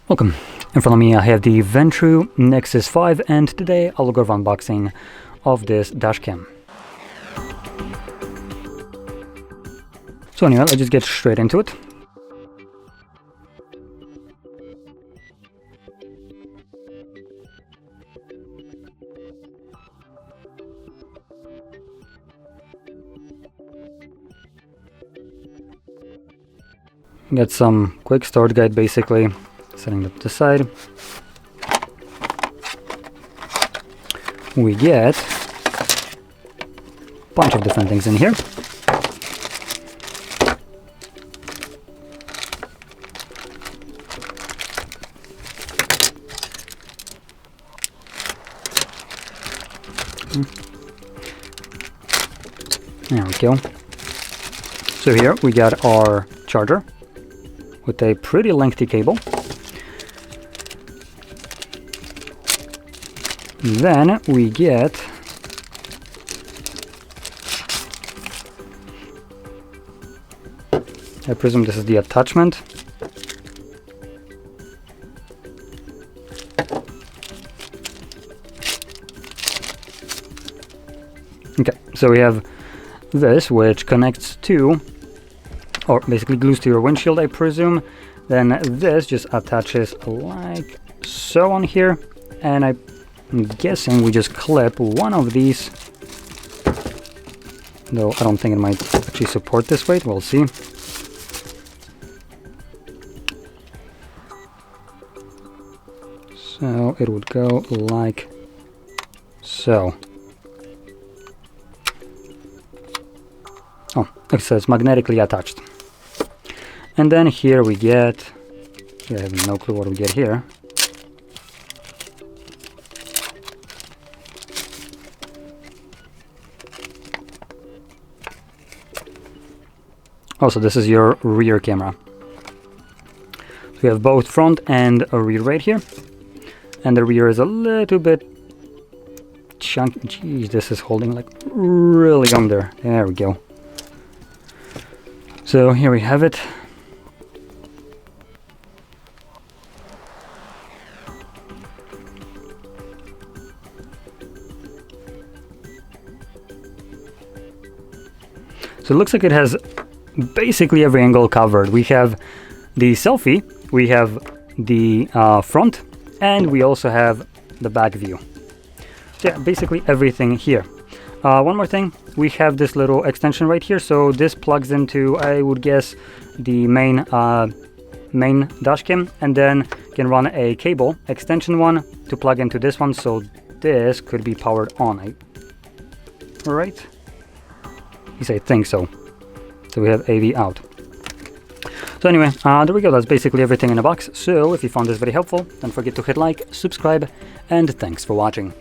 Welcome. In front of me I have the VANTRUE Nexus 5 and today I'll go over unboxing of this dash cam. So anyway, let's just get straight into it. Get some quick start guide basically, setting it up to the side. We get a bunch of different things in here. There we go. So here we got our charger with a pretty lengthy cable. Then we get I presume this is the attachment. Okay, so we have this, which connects to, or basically glues to your windshield, I presume. Then this just attaches like so on here, and I'm guessing we just clip one of these, though I don't think it might actually support this weight. We'll see. So it would go like so. Oh, so it's magnetically attached. And then here we get, I have no clue what we get here. Also, this is your rear camera. So we have both front and a rear right here. And the rear is a little bit chunky. Jeez, this is holding like really on there. There we go. So here we have it. So it looks like it has basically every angle covered. We have the selfie, we have the front, and we also have the back view. So yeah, basically everything here. One more thing, we have this little extension right here. So this plugs into, I would guess, the main dash cam, and then can run a cable extension one to plug into this one. So this could be powered on. Right? At least I think so. So we have AV out. So anyway, there we go. That's basically everything in the box. So if you found this very helpful, don't forget to hit like, subscribe, and thanks for watching.